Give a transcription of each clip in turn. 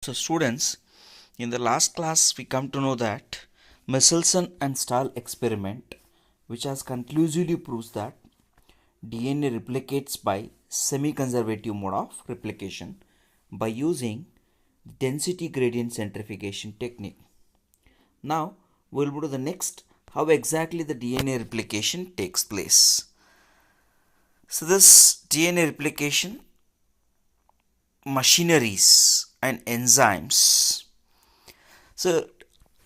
So students, in the last class we come to know that Michelson and Stahl experiment, which has conclusively proves that DNA replicates by semi-conservative mode of replication by using density gradient centrifugation technique. Now we'll go to the next, how exactly the DNA replication takes place. So this DNA replication machineries and enzymes. So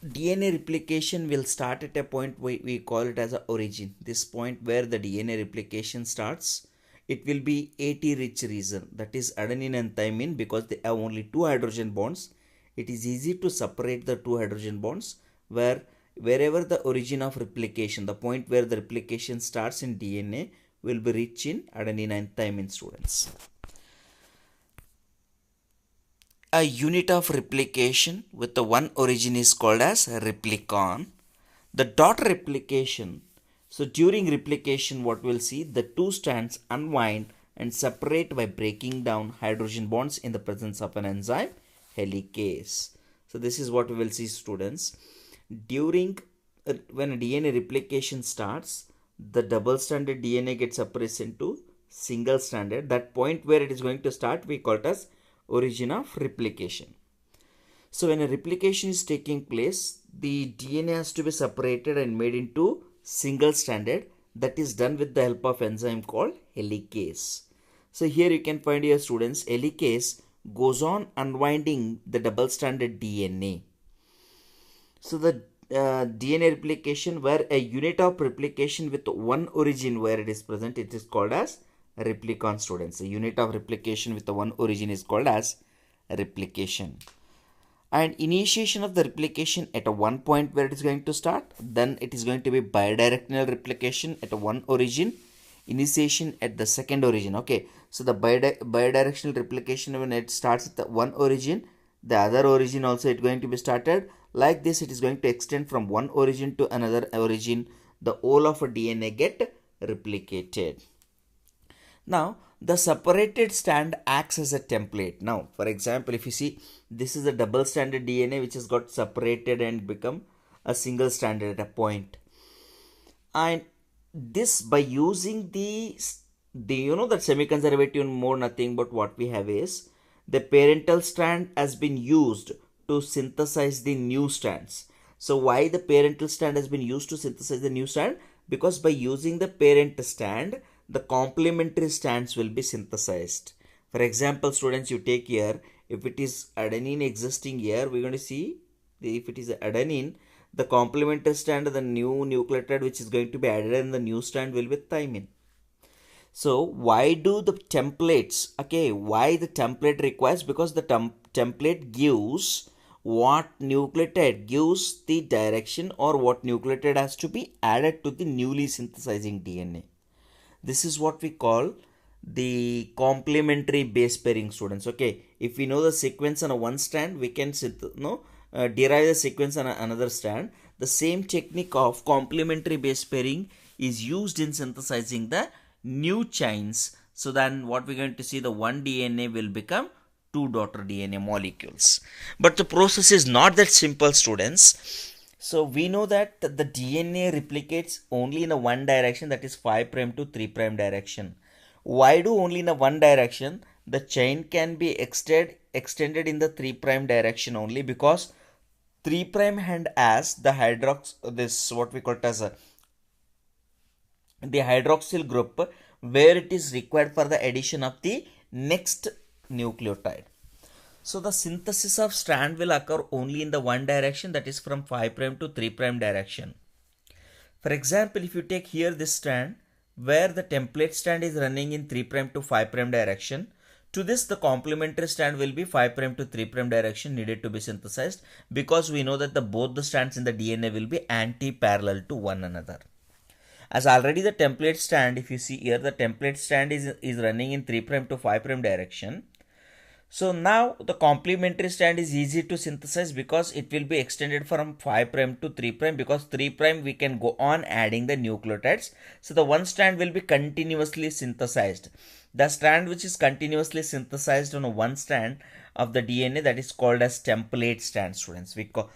DNA replication will start at a point we call it as a origin. This point where the DNA replication starts, it will be AT rich region, that is adenine and thymine, because they have only two hydrogen bonds. It is easy to separate the two hydrogen bonds wherever the origin of replication, the point where the replication starts in DNA will be rich in adenine and thymine, students. A unit of replication with the one origin is called as replicon. The daughter replication, so during replication what we'll see, the two strands unwind and separate by breaking down hydrogen bonds in the presence of an enzyme helicase. So this is what we will see, students. During when a DNA replication starts, the double stranded DNA gets suppressed into single stranded. That point where it is going to start we call it as origin of replication. So when a replication is taking place, the DNA has to be separated and made into single stranded. That is done with the help of enzyme called helicase. So here you can find your students, helicase goes on unwinding the double stranded DNA. So the DNA replication where a unit of replication with one origin where it is present, it is called as replicon, students. A unit of replication with the one origin is called as replication. And initiation of the replication at a one point where it is going to start, then it is going to be bidirectional replication at a one origin, initiation at the second origin. Okay, so the bidirectional replication, when it starts at the one origin, the other origin also it going to be started. Like this, it is going to extend from one origin to another origin. The whole of a DNA get replicated. Now the separated strand acts as a template. Now for example, if you see, this is a double stranded DNA which has got separated and become a single stranded at a point. And this, by using the that semi-conservative mode, nothing but what we have is the parental strand has been used to synthesize the new strands. So why the parental strand has been used to synthesize the new strand? Because by using the parent strand, the complementary strands will be synthesized. For example, students, you take here, if it is adenine existing here, we're going to see if it is adenine, the complementary strand of the new nucleotide which is going to be added in the new strand will be thymine. So why do the templates, why the template requires? Because the template gives what nucleotide, gives the direction or what nucleotide has to be added to the newly synthesizing DNA. This is what we call the complementary base pairing, students. If we know the sequence on a one strand, we can derive the sequence on another strand. The same technique of complementary base pairing is used in synthesizing the new chains. So then what we're going to see, the one DNA will become two daughter DNA molecules. But the process is not that simple, students. So we know that the DNA replicates only in a one direction, that is 5' to 3' direction. Why do only in a one direction? The chain can be extended in the 3' direction only, because 3' hand as the what we call it as the hydroxyl group, where it is required for the addition of the next nucleotide. So the synthesis of strand will occur only in the one direction, that is from 5' to 3' direction. For example, if you take here this strand where the template strand is running in 3' to 5' direction, to this the complementary strand will be 5' to 3' direction needed to be synthesized, because we know that both the strands in the DNA will be anti-parallel to one another. As already the template strand, if you see here, the template strand is running in 3' to 5' direction. So now the complementary strand is easy to synthesize because it will be extended from 5' to 3', because 3' we can go on adding the nucleotides. So the one strand will be continuously synthesized. The strand which is continuously synthesized on one strand of the DNA that is called as template strand, students. We call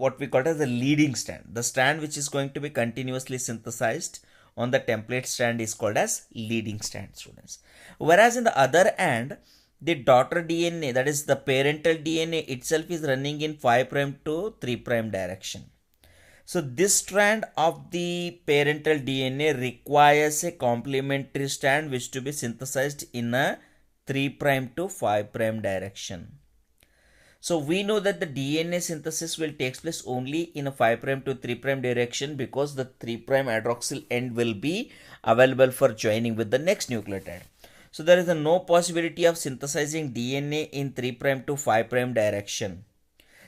what we call as the leading strand. The strand which is going to be continuously synthesized on the template strand is called as leading strand, students. Whereas in the other end, the daughter DNA, that is the parental DNA itself, is running in 5' to 3' direction. So this strand of the parental DNA requires a complementary strand which to be synthesized in a 3' to 5' direction. So we know that the DNA synthesis will take place only in a 5' to 3' direction, because the 3' hydroxyl end will be available for joining with the next nucleotide. So there is no possibility of synthesizing DNA in 3' to 5' direction.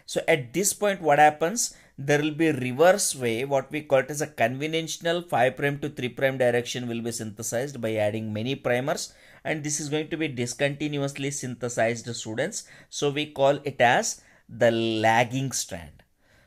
So at this point what happens, there will be reverse way, what we call it as a conventional 5' to 3' direction will be synthesized by adding many primers, and this is going to be discontinuously synthesized, students. So we call it as the lagging strand.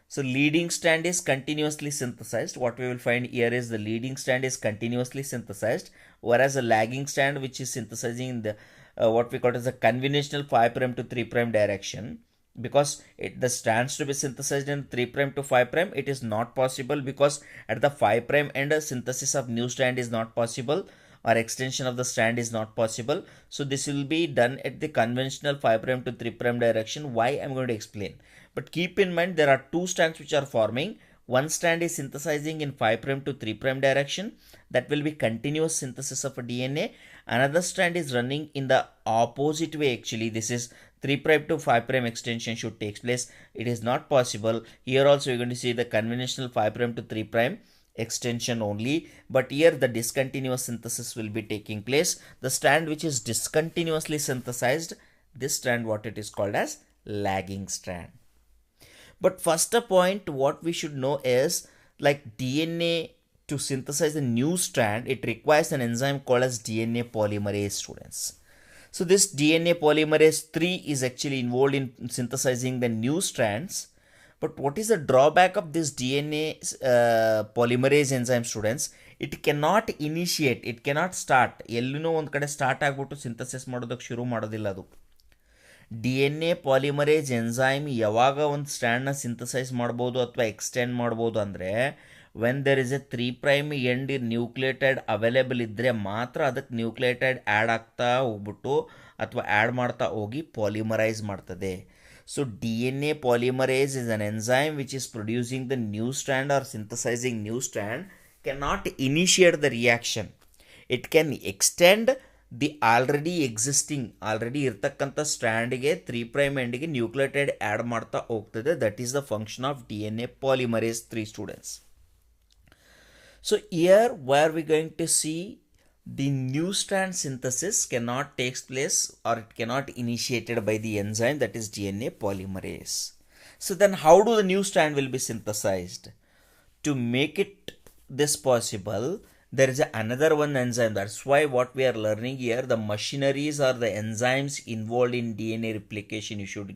So leading strand is continuously synthesized. What we will find here is the leading strand is continuously synthesized, whereas the lagging strand, which is synthesizing in the what we call as a conventional 5' to 3' direction, because the strands to be synthesized in 3' to 5', it is not possible, because at the 5' end a synthesis of new strand is not possible, or extension of the strand is not possible. So this will be done at the conventional 5' to 3' direction. Why, I'm going to explain. But keep in mind, there are two strands which are forming. One strand is synthesizing in 5' to 3' direction, that will be continuous synthesis of a DNA. Another strand is running in the opposite way. Actually, this is 3' to 5' extension should take place. It is not possible. Here also you're going to see the conventional 5' to 3' extension only, but here the discontinuous synthesis will be taking place. The strand which is discontinuously synthesized, this strand, what it is called as lagging strand. But first a point what we should know is, like DNA to synthesize a new strand, it requires an enzyme called as DNA polymerase, students. So this DNA polymerase 3 is actually involved in synthesizing the new strands. But what is the drawback of this DNA polymerase enzyme, students? It cannot initiate, it cannot start. ಎಲ್ಲೂ ಒಂದು ಕಡೆ start ಆಗಿಬಿಟ್ಟು synthesis ಮಾಡೋದಕ್ಕೆ ಶುರು ಮಾಡೋದಿಲ್ಲ ಅದು. DNA ಪಾಲಿಮರೇಜ್ enzyme ಯಾವಾಗ ಒಂದು ಸ್ಟ್ಯಾಂಡ್ನ ಸಿಂಥಸೈಸ್ ಮಾಡ್ಬೋದು ಅಥವಾ ಎಕ್ಸ್ಟೆಂಡ್ ಮಾಡ್ಬೋದು ಅಂದರೆ, when there is A 3' end nucleotide available ಇದ್ದರೆ ಮಾತ್ರ ಅದಕ್ಕೆ ನ್ಯೂಕ್ಲಿಯೋಟೈಡ್ ಆ್ಯಡ್ ಆಗ್ತಾ ಹೋಗ್ಬಿಟ್ಟು ಅಥವಾ ಆ್ಯಡ್ ಮಾಡ್ತಾ ಹೋಗಿ ಪಾಲಿಮರೈಸ್ ಮಾಡ್ತದೆ. So DNA polymerase is an enzyme which is producing the new strand or synthesizing new strand, cannot initiate the reaction. It can extend the already ಇರ್ತಕ್ಕಂಥ ಸ್ಟ್ಯಾಂಡ್ಗೆ 3' ಎಂಡಿಗೆ ನ್ಯೂಕ್ಲಿಯೋಟೈಡ್ ಆ್ಯಡ್ ಮಾಡ್ತಾ ಹೋಗ್ತದೆ. That is the function of DNA polymerase 3, students. So here where we going to see the new strand synthesis cannot take place, or it cannot initiated by the enzyme, that is DNA polymerase. So then how do the new strand will be synthesized? To make it this possible, there is another one enzyme. That's why what we are learning here, the machineries or the enzymes involved in DNA replication, you should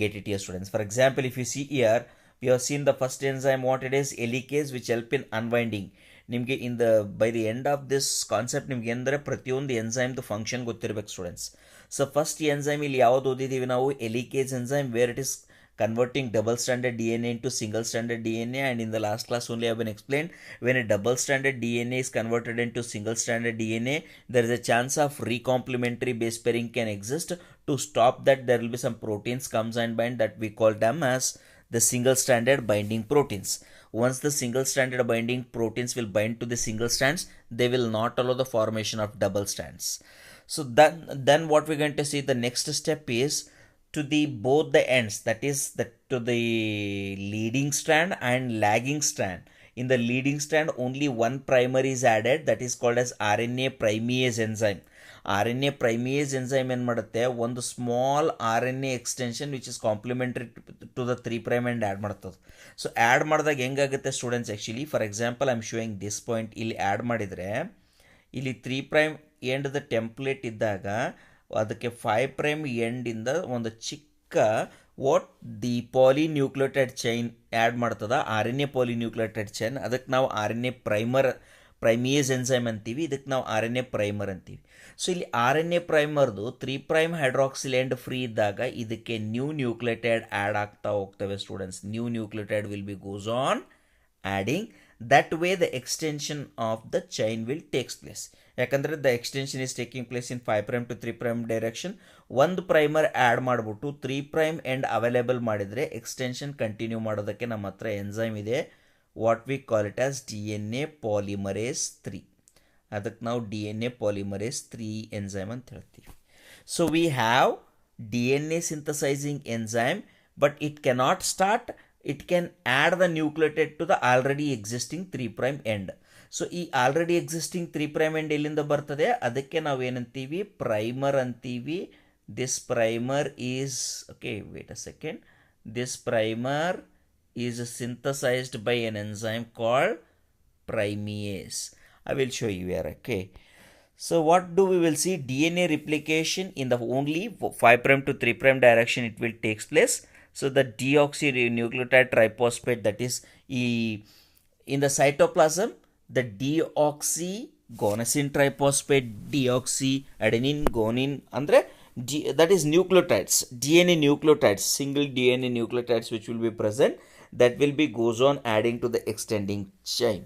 get it here, students. For example, if you see here, we have seen the first enzyme, what it is, helicase, which help in unwinding. ನಿಮಗೆ in the by the end of this concept ನಿಮ್ಗೆ ಅಂದರೆ ಪ್ರತಿಯೊಂದು ಎನ್ಸೈಮ್ದು function ಗೊತ್ತಿರಬೇಕು, students. So first enzyme ಇಲ್ಲಿ ಯಾವುದು ಓದಿದ್ದೀವಿ ನಾವು, helicase enzyme, where it is converting double stranded DNA into single stranded DNA, and in the last class only I have been explained, when a double stranded DNA is converted into single stranded DNA, there is a chance of recomplementary base pairing can exist. To stop that, there will be some proteins comes and bind, that we call them as the single stranded binding proteins. Once the single stranded binding proteins will bind to the single strands, they will not allow the formation of double strands. So then what we're going to see, the next step is to the both the ends, that is to the leading strand and lagging strand. In the leading strand only one primer is added, that is called as RNA primase enzyme. RNA primase enzyme ಏನು ಮಾಡುತ್ತೆ, ಒಂದು small RNA extension which is complementary to the 3' end add ಮಾಡ್ತದೆ. So add ಮಾಡಿದಾಗ ಹೆಂಗಾಗುತ್ತೆ students, actually for example I am showing this point. ಇಲ್ಲಿ add ಮಾಡಿದರೆ ಇಲ್ಲಿ 3' end the template ಇದ್ದಾಗ ಅದಕ್ಕೆ 5' ಎಂಡಿಂದ ಒಂದು ಚಿಕ್ಕ what the polynucleotide chain add ಮಾಡ್ತದ, RNA ಪಾಲಿನ್ಯೂಕ್ಲಿಯೋಟೈಡ್ ಚೈನ್. ಅದಕ್ಕೆ ನಾವು RNA ಪ್ರೈಮಿಯೇಸ್ ಎನ್ಸೈಮ್ ಅಂತೀವಿ, ಇದಕ್ಕೆ ನಾವು ಆರ್ ಎನ್ ಎ ಪ್ರೈಮರ್ ಅಂತೀವಿ. ಸೊ ಇಲ್ಲಿ ಆರ್ ಎನ್ ಎ ಪ್ರೈಮರ್ದು 3' ಹೈಡ್ರಾಕ್ಸಿಲ್ ಎಂಡ್ ಫ್ರೀ ಇದ್ದಾಗ ಇದಕ್ಕೆ ನ್ಯೂ ನ್ಯೂಕ್ಲಿಯೋಟೈಡ್ ಆ್ಯಡ್ ಆಗ್ತಾ ಹೋಗ್ತವೆ students. New nucleotide will be goes on adding. That way the extension of the chain will takes place. ಯಾಕಂದರೆ the extension is taking place in 5' to 3' direction. ಒಂದು primer add ಮಾಡಿಬಿಟ್ಟು 3' end available ಮಾಡಿದರೆ extension continue ಮಾಡೋದಕ್ಕೆ ನಮ್ಮ ಹತ್ರ enzyme ಇದೆ. What we call it as DNA polymerase 3. ಅದಕ್ಕೆ ನಾವು DNA ಪಾಲಿಮರೇಸ್ 3 ಎನ್ಸೈಮ್ ಅಂತ ಹೇಳ್ತೀವಿ. So we have DNA synthesising enzyme, but it cannot start. It can add the nucleotide to the already existing 3' end. So ಈ already existing 3' end ಎಲ್ಲಿಂದ ಬರ್ತದೆ, ಅದಕ್ಕೆ ನಾವು ಏನಂತೀವಿ, ಪ್ರೈಮರ್ ಅಂತೀವಿ. This primer is okay, wait a second. This primer is synthesised by an enzyme called primase. I will show you here. Okay, so what do we will see? DNA replication in the only 5' to 3' direction it will takes place. So the deoxynucleotide triphosphate, that is in the cytoplasm, the deoxygonosine triphosphate, deoxy adenine guanine andre that is nucleotides, DNA nucleotides, single DNA nucleotides which will be present, that will be goes on adding to the extending chain.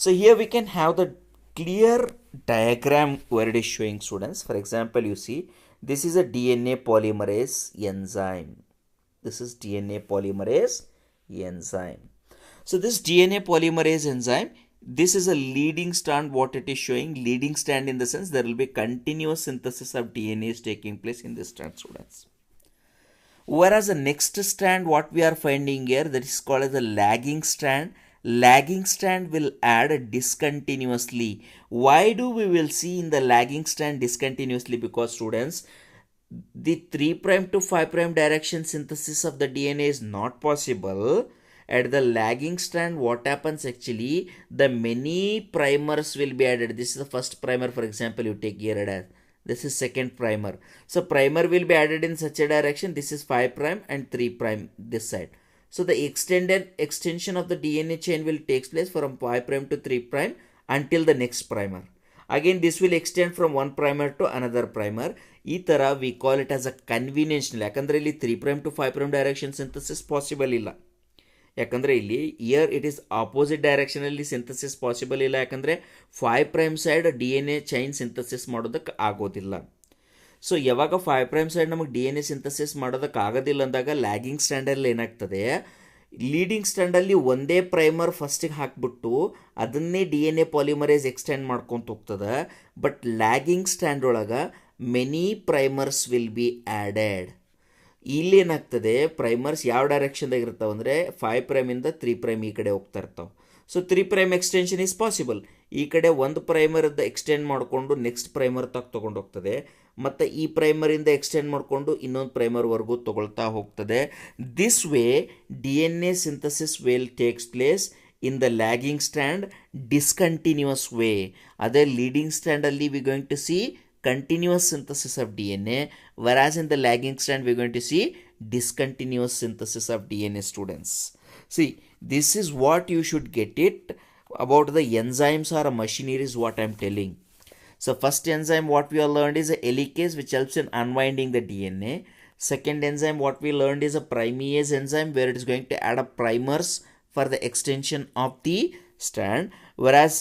So here we can have the clear diagram where it is showing students. For example, you see this is a DNA polymerase enzyme. This is DNA polymerase enzyme. So this DNA polymerase enzyme, this is a leading strand. What it is showing, leading strand in the sense there will be continuous synthesis of DNA is taking place in this strand, students. Whereas the next strand what we are finding here, that is called as the lagging strand. Lagging strand will add discontinuously. Why do we will see in the lagging strand discontinuously? Because students, the 3' to 5' direction synthesis of the DNA is not possible. At the lagging strand, what happens actually, the many primers will be added. This is the first primer, for example, you take here as this is second primer. So primer will be added in such a direction. This is 5' and 3' this side. So the extension of the DNA chain will take place from 5' to 3' until the next primer. Again this will extend from one primer to another primer. ಈ ಥರ we call it as a conventional. ಯಾಕಂದರೆ ಇಲ್ಲಿ 3' to 5' direction synthesis possible ಇಲ್ಲ. ಯಾಕಂದರೆ ಇಲ್ಲಿ here it is opposite ಡೈರೆಕ್ಷನಲ್ಲಿ synthesis possible ಇಲ್ಲ. ಯಾಕಂದರೆ 5' ಸೈಡ್ DNA ಚೈನ್ ಸಿಂಥಸಿಸ್ ಮಾಡೋದಕ್ಕೆ ಆಗೋದಿಲ್ಲ. ಸೊ ಯಾವಾಗ 5' ಸೈಡ್ ನಮಗೆ DNA ಸಿಂಥಸಿಸ್ ಮಾಡೋದಕ್ಕೆ ಆಗೋದಿಲ್ಲ ಅಂದಾಗ ಲ್ಯಾಗಿಂಗ್ ಸ್ಟ್ಯಾಂಡಲ್ಲಿ ಏನಾಗ್ತದೆ, ಲೀಡಿಂಗ್ ಸ್ಟ್ಯಾಂಡಲ್ಲಿ ಒಂದೇ ಪ್ರೈಮರ್ ಫಸ್ಟಿಗೆ ಹಾಕ್ಬಿಟ್ಟು ಅದನ್ನೇ DNA ಪಾಲಿಮರೇಸ್ ಎಕ್ಸ್ಟೆಂಡ್ ಮಾಡ್ಕೊತ ಹೋಗ್ತದೆ. ಬಟ್ ಲ್ಯಾಗಿಂಗ್ ಸ್ಟ್ಯಾಂಡ್ ಒಳಗೆ many primers will be added. ಇಲ್ಲಿ ಏನಾಗ್ತದೆ, ಪ್ರೈಮರ್ಸ್ ಯಾವ ಡೈರೆಕ್ಷನ್ದಾಗ ಇರ್ತಾವೆ ಅಂದರೆ 5' ಇಂದ 3' ಈ ಕಡೆ ಹೋಗ್ತಾ ಇರ್ತಾವೆ. So 3' extension is possible. ಈ ಕಡೆ ಒಂದು ಪ್ರೈಮರ್ದ ಎಕ್ಸ್ಟೆಂಡ್ ಮಾಡಿಕೊಂಡು ನೆಕ್ಸ್ಟ್ ಪ್ರೈಮರ್ ತೊಗೊಂಡು ಹೋಗ್ತದೆ, ಮತ್ತು ಈ ಪ್ರೈಮರಿಂದ ಎಕ್ಸ್ಟೆಂಡ್ ಮಾಡಿಕೊಂಡು ಇನ್ನೊಂದು ಪ್ರೈಮರ್ವರೆಗೂ ತೊಗೊಳ್ತಾ ಹೋಗ್ತದೆ. This way DNA synthesis will takes place in the lagging strand discontinuous way. ಅದೇ ಲೀಡಿಂಗ್ ಸ್ಟ್ಯಾಂಡಲ್ಲಿ we going to see continuous synthesis of DNA, whereas in the lagging strand we are going to see discontinuous synthesis of DNA, students. See, this is what you should get it about the enzymes or machinery is what I am telling. So first enzyme what we have learned is a helicase which helps in unwinding the DNA. Second enzyme what we learned is a primase enzyme where it is going to add up primers for the extension of the strand, whereas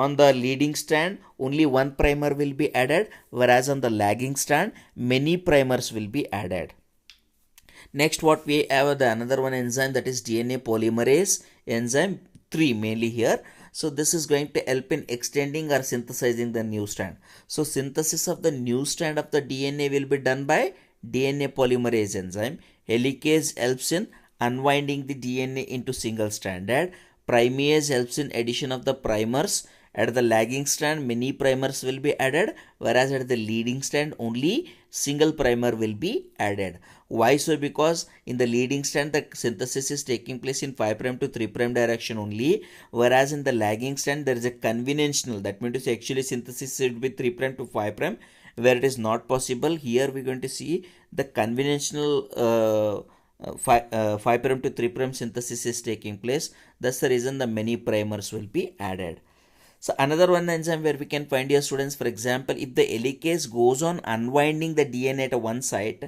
on the leading strand only one primer will be added, whereas on the lagging strand many primers will be added. Next what we have the another one enzyme, that is DNA polymerase enzyme 3 mainly here. So this is going to help in extending or synthesizing the new strand. So synthesis of the new strand of the DNA will be done by DNA polymerase enzyme. Helicase helps in unwinding the DNA into single stranded. Primase helps in addition of the primers. At the lagging strand many primers will be added, whereas at the leading strand only single primer will be added. Why so? Because in the leading strand the synthesis is taking place in 5' to 3' direction only, whereas in the lagging strand there is a conventional, that means actually synthesis should be 3' to 5', where it is not possible. Here we are going to see the conventional 5' to 3' synthesis is taking place. That's the reason the many primers will be added. So another one enzyme where we can find here students, for example, if the helicase goes on unwinding the DNA at one site,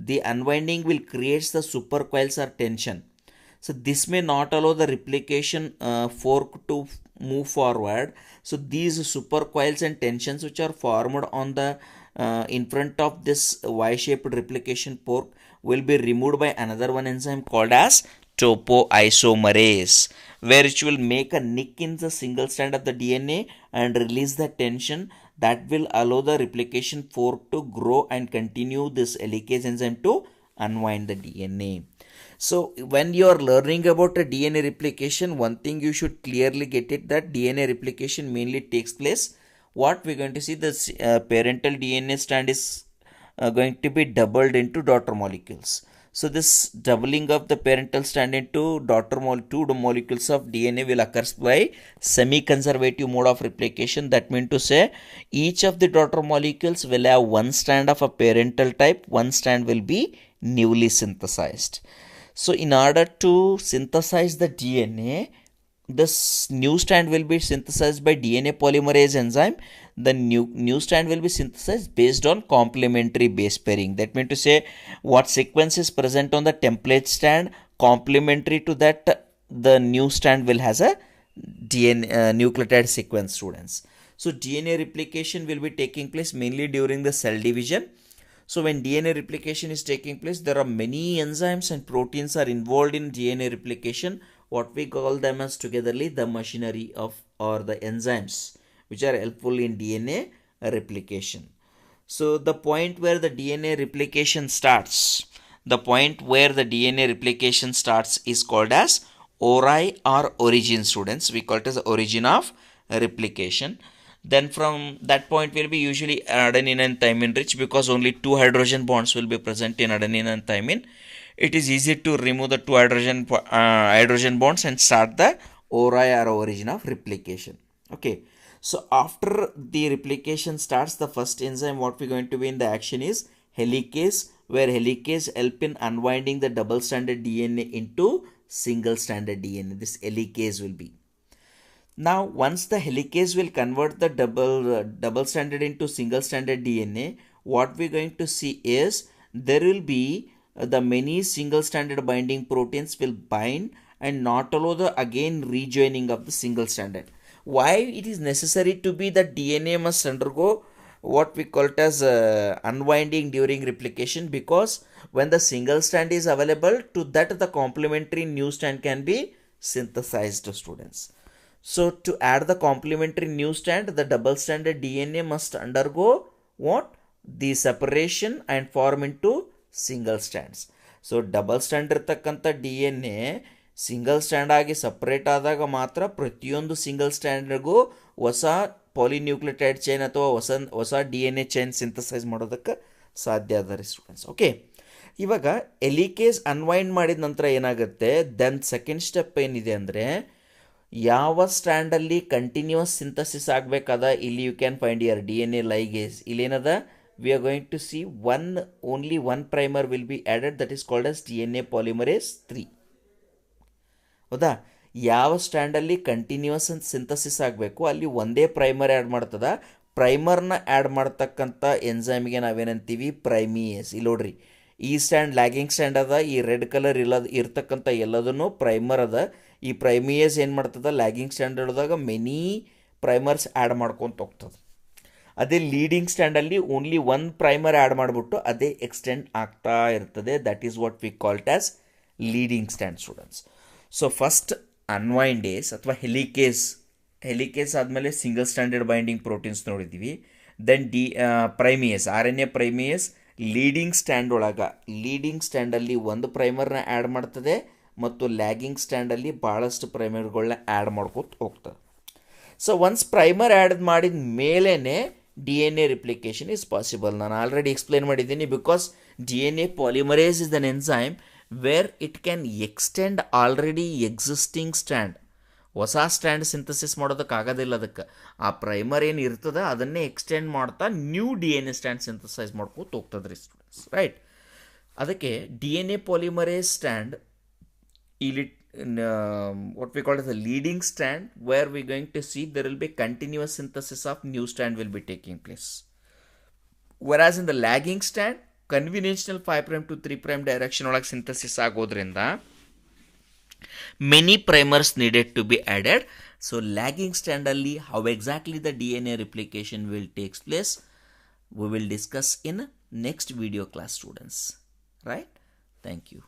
the unwinding will create the supercoils or tension. So this may not allow the replication fork to move forward. So these supercoils and tensions which are formed on the in front of this Y-shaped replication fork will be removed by another one enzyme called as topoisomerase, where it will make a nick in the single strand of the DNA and release the tension that will allow the replication fork to grow and continue this helicase enzyme to unwind the DNA. So when you are learning about a DNA replication, one thing you should clearly get it that DNA replication mainly takes place. What we're going to see, the parental DNA strand is going to be doubled into daughter molecules. So this doubling of the parental strand into two molecules of DNA will occur by semi-conservative mode of replication. That means to say each of the daughter molecules will have one strand of a parental type, one strand will be newly synthesized. So in order to synthesize the DNA, this new strand will be synthesized by DNA polymerase enzyme. The new strand will be synthesized based on complementary base pairing. That means to say what sequence is present on the template strand, complementary to that the new strand will has a DNA nucleotide sequence, students. So DNA replication will be taking place mainly during the cell division. So when DNA replication is taking place, there are many enzymes and proteins are involved in DNA replication. What we call them as togetherly the machinery of or the enzymes which are helpful in DNA replication. So the point where the DNA replication starts, is called as ori or origin, students. We call it as the origin of replication. Then from that point will be usually adenine and thymine rich, because only two hydrogen bonds will be present in adenine and thymine. It is easy to remove the two hydrogen bonds and start the ori or origin of replication. Okay. So after the replication starts, the first enzyme what we're going to be in the action is helicase, where helicase help in unwinding the double stranded DNA into single stranded DNA. This helicase will be. Now once the helicase will convert the double stranded into single stranded DNA, what we're going to see is there will be the many single stranded binding proteins will bind and not allow the again rejoining of the single stranded. Why it is necessary to be that DNA must undergo what we call it as unwinding during replication? Because when the single strand is available, to that the complementary new strand can be synthesized, students. So to add the complementary new strand, the double stranded DNA must undergo what? The separation and form into single strands. So double strand ಇರ್ತಕ್ಕಂಥ DNA single stand ಆಗಿ separate ಆದಾಗ ಮಾತ್ರ ಪ್ರತಿಯೊಂದು single ಸ್ಟ್ಯಾಂಡ್ಗೂ ಹೊಸ ಪಾಲಿನ್ಯೂಕ್ಲಿಟೈಡ್ chain ಅಥವಾ ಹೊಸ DNA chain synthesise ಮಾಡೋದಕ್ಕೆ ಸಾಧ್ಯ ಅದ ರೀ ಸ್ಟೂಡೆಂಟ್ಸ್. ಓಕೆ, ಇವಾಗ ಹೆಲಿಕೇಸ್ ಅನ್ವೈಂಡ್ ಮಾಡಿದ ನಂತರ ಏನಾಗುತ್ತೆ, ದೆನ್ ಸೆಕೆಂಡ್ ಸ್ಟೆಪ್ ಏನಿದೆ ಅಂದರೆ ಯಾವ ಸ್ಟ್ಯಾಂಡಲ್ಲಿ ಕಂಟಿನ್ಯೂಸ್ ಸಿಂಥಸಿಸ್ ಆಗಬೇಕಾದ, ಇಲ್ಲಿ you can find your DNA ligase. ಇಲ್ಲೇನದ, we are going to see only one primer will be added, that is called as DNA polymerase 3. ಹೌದಾ, ಯಾವ ಸ್ಟ್ಯಾಂಡಲ್ಲಿ ಕಂಟಿನ್ಯೂಸ್ ಸಿಂಥಸಿಸ್ ಆಗಬೇಕು ಅಲ್ಲಿ ಒಂದೇ ಪ್ರೈಮರ್ ಆ್ಯಡ್ ಮಾಡ್ತದ. ಪ್ರೈಮರ್ನ ಆ್ಯಡ್ ಮಾಡ್ತಕ್ಕಂಥ ಎನ್ಸೈಮ್ಗೆ ನಾವೇನಂತೀವಿ, ಪ್ರೈಮಿಯೇಸ್. ಇಲ್ಲಿ ನೋಡ್ರಿ, ಈ ಸ್ಟ್ಯಾಂಡ್ ಲ್ಯಾಗಿಂಗ್ ಸ್ಟ್ಯಾಂಡ್ ಅದ, ಈ ರೆಡ್ ಕಲರ್ ಇರ್ತಕ್ಕಂಥ ಎಲ್ಲದನ್ನು ಪ್ರೈಮರ್ ಅದ. ಈ ಪ್ರೈಮಿಯೇಸ್ ಏನು ಮಾಡ್ತದ, ಲ್ಯಾಗಿಂಗ್ ಸ್ಟ್ಯಾಂಡ್ ಹಿಡಿದಾಗ ಮೆನಿ ಪ್ರೈಮರ್ಸ್ ಆ್ಯಡ್ ಮಾಡ್ಕೊತ ಹೋಗ್ತದೆ. ಅದೇ ಲೀಡಿಂಗ್ ಸ್ಟ್ಯಾಂಡಲ್ಲಿ ಓನ್ಲಿ ಒನ್ ಪ್ರೈಮರ್ ಆ್ಯಡ್ ಮಾಡಿಬಿಟ್ಟು ಅದೇ ಎಕ್ಸ್ಟೆಂಡ್ ಆಗ್ತಾ ಇರ್ತದೆ. That is what we called as leading strand, students. So first unwindase ಅಥವಾ ಹೆಲಿಕೇಸ್ ಆದಮೇಲೆ ಸಿಂಗಲ್ ಸ್ಟ್ಯಾಂಡರ್ಡ್ ಬೈಂಡಿಂಗ್ ಪ್ರೋಟೀನ್ಸ್ ನೋಡಿದ್ದೀವಿ. Then primase, RNA primase leading ಸ್ಟ್ಯಾಂಡಲ್ಲಿ ಒಂದು ಪ್ರೈಮರ್ನ ಆ್ಯಡ್ ಮಾಡ್ತದೆ ಮತ್ತು ಲ್ಯಾಗಿಂಗ್ ಸ್ಟ್ಯಾಂಡಲ್ಲಿ ಭಾಳಷ್ಟು ಪ್ರೈಮರ್ಗಳನ್ನ ಆ್ಯಡ್ ಮಾಡ್ಕೊತ ಹೋಗ್ತದೆ. ಸೊ ಒನ್ಸ್ ಪ್ರೈಮರ್ ಆ್ಯಡ್ ಮಾಡಿದ ಮೇಲೇ DNA replication is possible. ನಾನು ಆಲ್ರೆಡಿ ಎಕ್ಸ್ಪ್ಲೇನ್ ಮಾಡಿದ್ದೀನಿ. Because DNA polymerase is an enzyme where it can extend already existing strand. ಹೊಸ ಸ್ಟ್ಯಾಂಡ್ ಸಿಂಥಸಿಸ್ ಮಾಡೋದಕ್ಕಾಗೋದಿಲ್ಲ. ಅದಕ್ಕೆ ಆ ಪ್ರೈಮರ್ ಏನು ಇರ್ತದೆ ಅದನ್ನೇ ಎಕ್ಸ್ಟೆಂಡ್ ಮಾಡ್ತಾ ನ್ಯೂ DNA ಸ್ಟ್ಯಾಂಡ್ ಸಿಂಥಸೈಸ್ ಮಾಡ್ಕೋತ ಹೋಗ್ತದೆ ರೀ ಸ್ಟೂಡೆಂಟ್ಸ್, ರೈಟ್. ಅದಕ್ಕೆ DNA polymerase ಸ್ಟ್ಯಾಂಡ್ ಇಲ್ಲಿ what we call as a leading strand, where we're going to see there will be continuous synthesis of new strand will be taking place. Whereas in the lagging strand, conventional 5' to 3' direction ಒಳಗೆ synthesis ಆಗೋದ್ರಿಂದ many primers needed to be added. So lagging strand ಅಲ್ಲಿ how exactly the DNA replication will takes place, we will discuss in next video class, students. Right? Thank you.